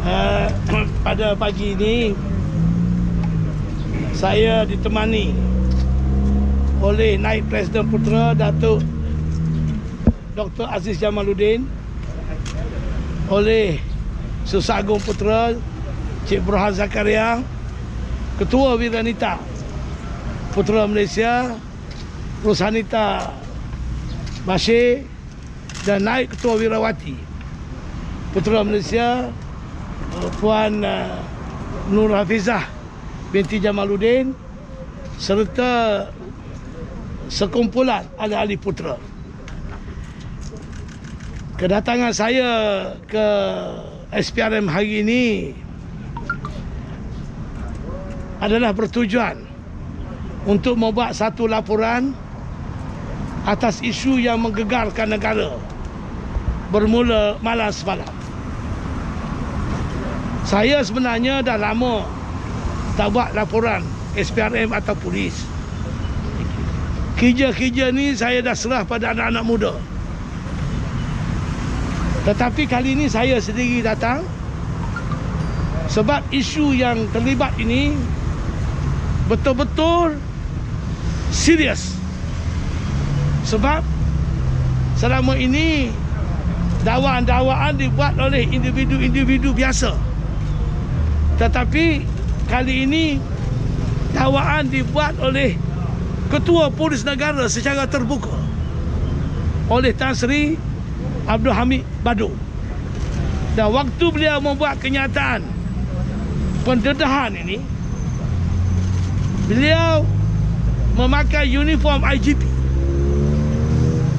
Pada pagi ini saya ditemani oleh Naib Presiden Putera Datuk Dr. Aziz Jamaluddin, oleh Susah Agung Putera Cik Burhan Zakaria, Ketua Wiranita Putera Malaysia Rosanita Bashir, dan Naib Ketua Wirawati Putera Malaysia Puan Nur Hafizah binti Jamaluddin, serta sekumpulan ahli-ahli putera. Kedatangan saya ke SPRM hari ini adalah bertujuan untuk membuat satu laporan atas isu yang menggegarkan negara bermula malam semalam. Saya sebenarnya dah lama tak buat laporan SPRM atau polis. Kerja-kerja ni saya dah serah pada anak-anak muda. Tetapi kali ini saya sendiri datang sebab isu yang terlibat ini betul-betul serius. Sebab selama ini dakwaan-dakwaan dibuat oleh individu-individu biasa. Tetapi kali ini dakwaan dibuat oleh Ketua Polis Negara secara terbuka oleh Tan Sri Abdul Hamid Bado. Dan waktu beliau membuat kenyataan pendedahan ini, beliau memakai uniform IGP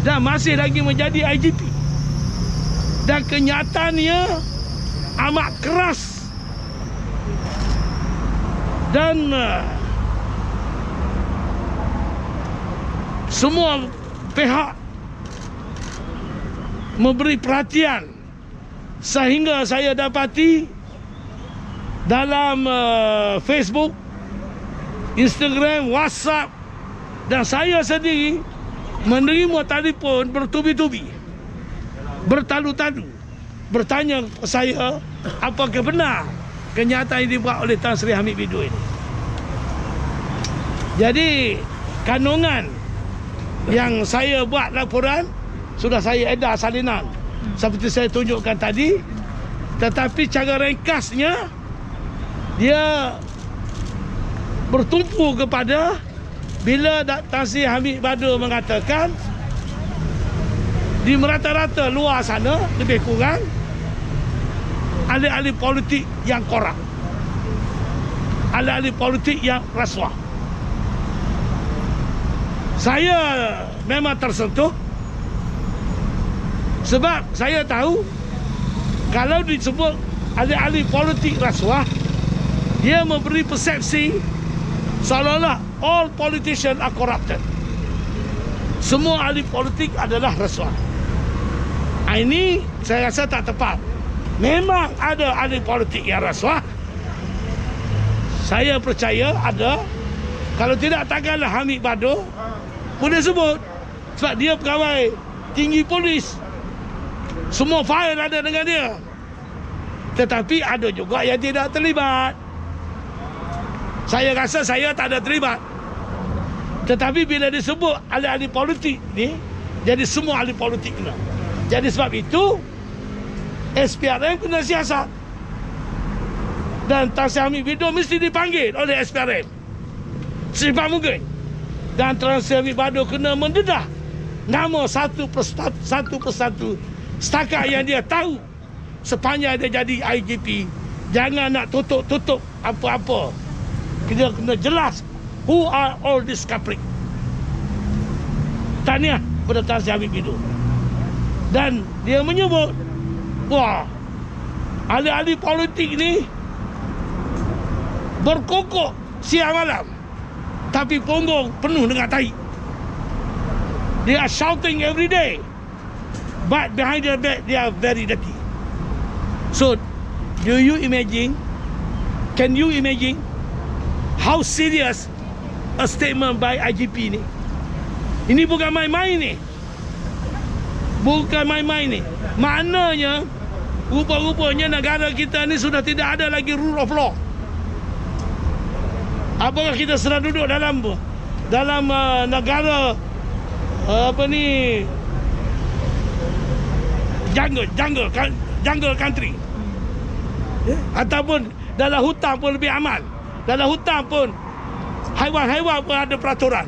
dan masih lagi menjadi IGP. Dan kenyataannya amat keras. Dan semua pihak memberi perhatian, sehingga saya dapati dalam Facebook, Instagram, WhatsApp, dan saya sendiri menerima telefon bertubi-tubi, bertalu-talu, bertanya kepada saya apakah benar kenyataan yang dibuat oleh Tan Sri Hamid Bado ini. Jadi kandungan yang saya buat laporan sudah saya edar salinan seperti saya tunjukkan tadi. Tetapi cara ringkasnya dia bertumpu kepada bila Tan Sri Hamid Bado mengatakan di merata-rata luar sana lebih kurang ahli-ahli politik yang korup, ahli-ahli politik yang rasuah. Saya memang tersentuh sebab saya tahu kalau disebut ahli-ahli politik rasuah, dia memberi persepsi seolah-olah all politicians are corrupted. Semua ahli politik adalah rasuah. Ini saya rasa tak tepat. Memang ada ahli politik yang rasuah. Saya percaya ada. Kalau tidak, takkanlah Hamid Bado boleh sebut. Sebab dia pegawai tinggi polis, semua fail ada dengan dia. Tetapi ada juga yang tidak terlibat. Saya rasa saya tak ada terlibat. Tetapi bila disebut ahli-ahli politik ni, jadi semua ahli politik kena. Jadi sebab itu SPRM kena siasat. Dan Tan Sri Hamid Bado mesti dipanggil oleh SPRM secepat mungkin. Dan Tan Sri Hamid Bado kena mendedah nama satu persatu setakat yang dia tahu. Sepanjang dia jadi IGP, jangan nak tutup-tutup apa-apa. Dia kena jelas who are all this culprit. Tahniah kepada Tan Sri Hamid Bado. Dan dia menyebut, wah, ahli-ahli politik ni berkokok siang malam, tapi punggung penuh dengan tai. They are shouting every day, but behind their back they are very dirty. So, can you imagine how serious a statement by IGP ni? Ini bukan main-main ni. Bukan main-main ni. Maknanya rupa-rupanya negara kita ni sudah tidak ada lagi rule of law. Apakah kita sedang duduk dalam negara jungle country, ataupun dalam hutan pun lebih aman. Dalam hutan pun haiwan-haiwan pun ada peraturan.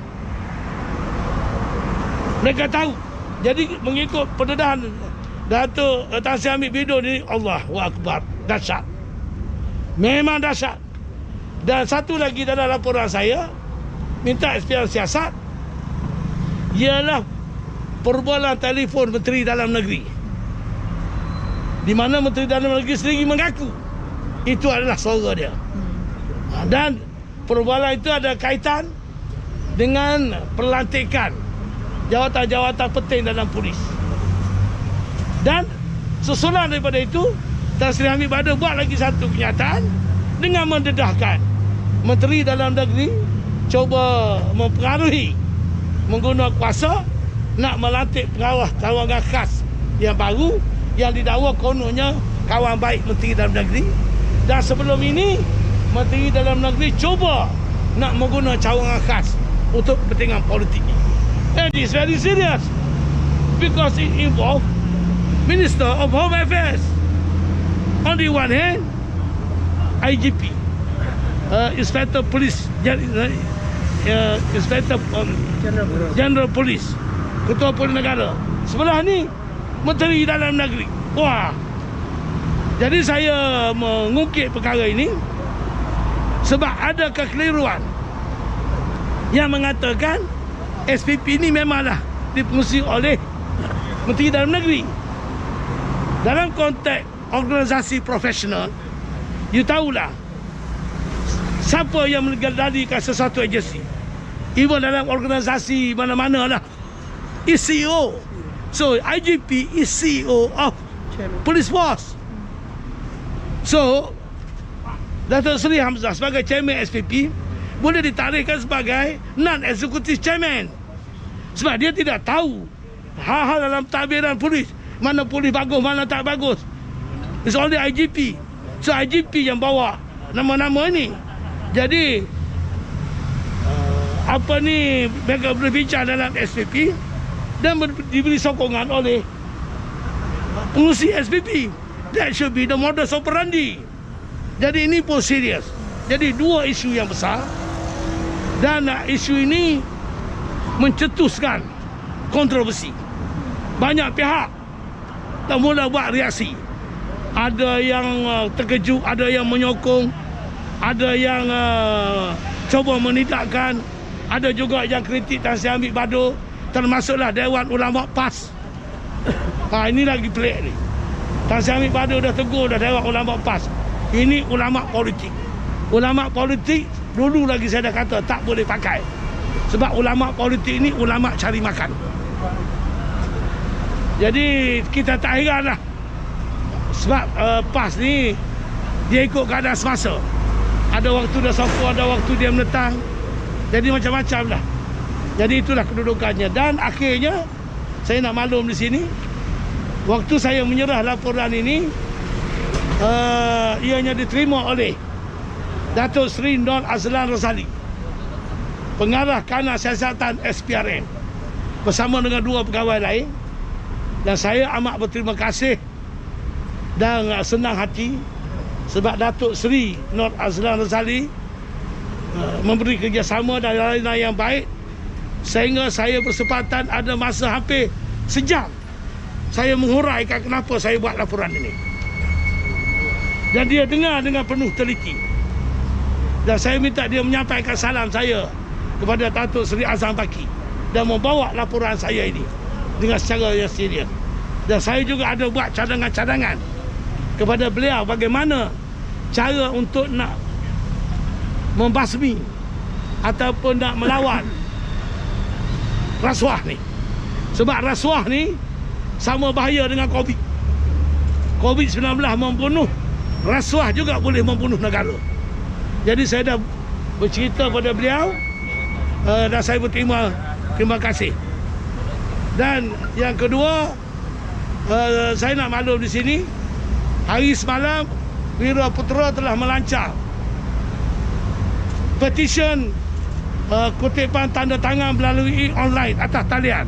Mereka tahu. Jadi mengikut pendedahan Datuk Tan Sri Hamid Bidul ni, Allahu Akbar, dahsyat. Memang dahsyat. Dan satu lagi dalam laporan saya minta SPR siasat ialah perbualan telefon Menteri Dalam Negeri, di mana Menteri Dalam Negeri sendiri mengaku itu adalah suara dia. Dan perbualan itu ada kaitan dengan pelantikan jawatan-jawatan penting dalam polis. Dan susulan daripada itu, Tan Sri Hamid Badu buat lagi satu kenyataan dengan mendedahkan Menteri Dalam Negeri cuba mempengaruhi, menggunakan kuasa nak melantik pengarah kawangan khas yang baru yang didakwa kononnya kawan baik Menteri Dalam Negeri. Dan sebelum ini Menteri Dalam Negeri cuba nak menggunakan cawangan khas untuk kepentingan politik. And it's very serious because it involves Minister of Home Affairs. On the one hand, IGP, Inspector Police, Inspector General Police, Ketua Polis Negara. Sebelah ni Menteri Dalam Negeri. Wah. Jadi saya mengungkit perkara ini sebab ada kekeliruan yang mengatakan SPP ini memanglah dipengurusi oleh Menteri Dalam Negeri. Dalam konteks organisasi profesional, you tahulah siapa yang mengendalikan sesuatu agensi. Even dalam organisasi mana-mana lah, is CEO. So IGP is CEO of Police Force. So Datuk Seri Hamzah sebagai Chairman SPP boleh ditarikkan sebagai non-executive chairman sebab dia tidak tahu hal-hal dalam tadbiran polis, mana polis bagus, mana tak bagus. It's only IGP. So IGP yang bawa nama-nama ni. Jadi mereka berbincang dalam SPP dan diberi sokongan oleh pengurusi SPP. That should be the modus operandi. Jadi ini pun serius. Jadi dua isu yang besar. Dan isu ini mencetuskan kontroversi. Banyak pihak dah mula buat reaksi. Ada yang terkejut, ada yang menyokong, ada yang cuba menidakkan, ada juga yang kritik Tan Sri Hamid Badu, termasuklah Dewan Ulama PAS. Ini lagi pelik ni. Tan Sri Hamid Badu dah tegur dah Dewan Ulama PAS. Ini ulama politik. Ulama politik dulu lagi saya dah kata tak boleh pakai. Sebab ulama politik ni ulama cari makan. Jadi kita tak heran lah. Sebab PAS ni dia ikut keadaan semasa. Ada waktu dia sokong, ada waktu dia menentang. Jadi macam-macam lah. Jadi itulah kedudukannya. Dan akhirnya saya nak maklum di sini, waktu saya menyerah laporan ini, ianya diterima oleh Datuk Seri Nur Azlan Razali, pengarah kanan siasatan SPRM, bersama dengan dua pegawai lain. Dan saya amat berterima kasih dan senang hati sebab Datuk Seri Nur Azlan Razali memberi kerjasama dan lain-lain yang baik, sehingga saya bersempatan ada masa hampir sejam saya menghuraikan kenapa saya buat laporan ini. Dan dia dengar dengan penuh teliti. Dan saya minta dia menyampaikan salam saya kepada Datuk Seri Azam Baki dan membawa laporan saya ini dengan secara yang serius. Dan saya juga ada buat cadangan-cadangan kepada beliau bagaimana cara untuk nak membasmi ataupun nak melawan rasuah ni. Sebab rasuah ni sama bahaya dengan COVID. COVID-19 membunuh, rasuah juga boleh membunuh negara. Jadi saya dah bercerita kepada beliau dan saya terima kasih. Dan yang kedua, saya nak maklum di sini Hari semalam Wira Putra telah melancar petition kutipan tanda tangan melalui online atas talian,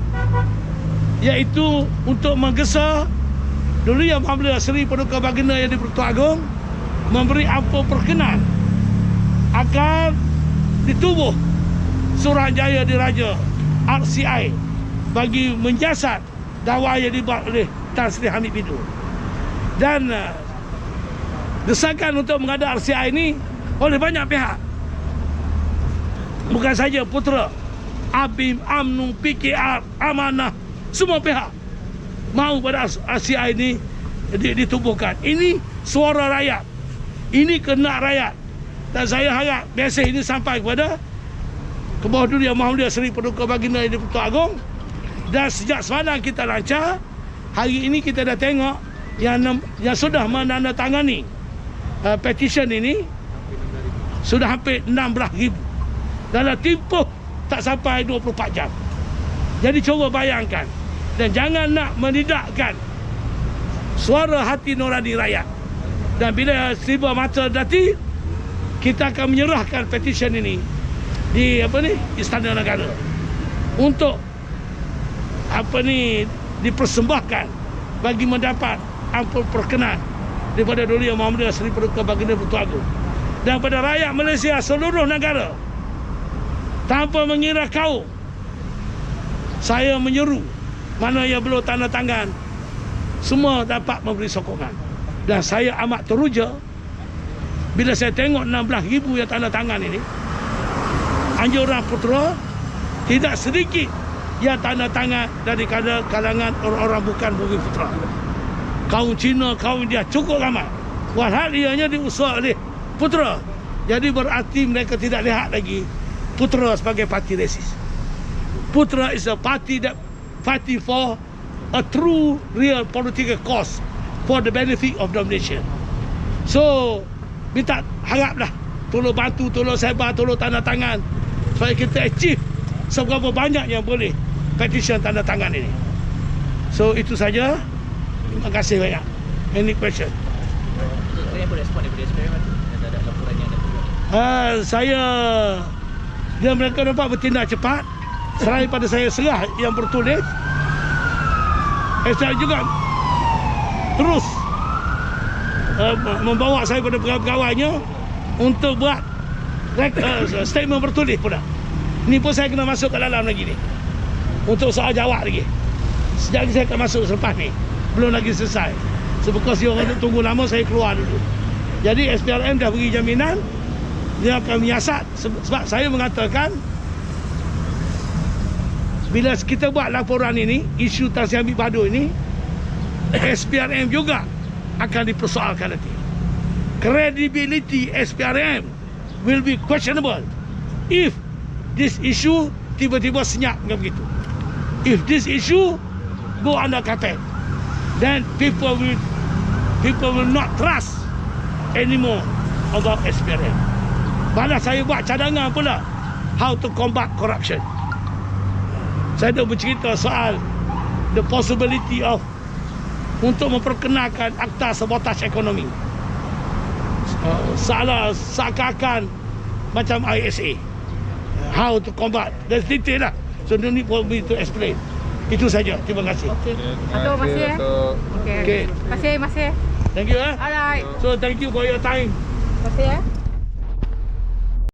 iaitu untuk menggesa dulu Yang Maha Seri Paduka Baginda Yang di-Pertuan Agong memberi ampun perkenan agar ditubuh Suruhanjaya Diraja RCI bagi menjasat dakwa yang dibuat oleh Tan Sri Hamid Pidu. Dan desakan untuk mengada RCI ini oleh banyak pihak, bukan saja Putera, ABIM, UMNO, PKR, Amanah, semua pihak mahu pada RCI ini ditubuhkan. Ini suara rakyat, ini kena rakyat, dan saya harap mesej ini sampai kepada Kebawah Duli Yang Maha Mulia Seri Paduka Baginda Yang di-Pertuan Agong. Dan sejak semalam kita lancar, hari ini kita dah tengok yang sudah menandatangani petition ini sudah hampir 16,000 dalam tempoh tak sampai 24 jam. Jadi cuba bayangkan, dan jangan nak menidakkan suara hati nurani rakyat. Dan bila tiba masa nanti, kita akan menyerahkan petition ini di Istana Negara untuk dipersembahkan bagi mendapat ampun perkenan daripada Duli Yang Maha Mulia Seri Paduka Baginda Pertuan Agong. Dan pada rakyat Malaysia seluruh negara, tanpa mengira kaum, saya menyeru mana yang belum tanda tangan, semua dapat memberi sokongan. Dan saya amat teruja bila saya tengok 16,000 yang tanda tangan ini. Anjuran Putera, tidak sedikit yang tanda tangan dari kalangan orang-orang bukan bumi Putera. Kaum Cina, kaum India cukup ramai. Walhal ianya diusah oleh Putera. Jadi berarti mereka tidak lihat lagi Putera sebagai parti resis. Putera is a party that fighting for a true, real political cause for the benefit of the nation. So, minta haraplah tolong bantu, tolong sebar, tolong tanda tangan supaya kita achieve seberapa banyak yang boleh petition tanda tangan ini. So, itu saja. Terima kasih banyak. Any question? Saya boleh respon daripada SPM ada laporan yang ada. Saya dia mereka dapat bertindak cepat selain pada saya serah yang bertulis. Saya juga terus membawa saya pada pegawai-pegawainya untuk buat statement bertulis pula. Ni pun saya kena masuk ke dalam lagi ni untuk soal jawab lagi. Sejak lagi saya akan masuk selepas ni, belum lagi selesai. Sebab dia orang tunggu lama, saya keluar dulu. Jadi SPRM dah beri jaminan dia akan menyiasat. Sebab saya mengatakan bila kita buat laporan ini, isu Tan Sri Hamid Badu ini, SPRM juga akan dipersoalkan nanti. Credibility SPRM will be questionable if this issue tiba-tiba senyap dengan begitu. If this issue go under carpet, then people will not trust anymore about SPRM. Malah saya buat cadangan pula how to combat corruption. Saya dah bercerita soal the possibility of untuk memperkenalkan akta sabotaj ekonomi. Seakan-akan macam ISA. How to combat. That's detail lah. So no need for me to explain. Itu saja. Terima kasih. Okey. Terima kasih. Okay. Terima kasih. Thank you. Alright. So thank you for your time. Terima kasih.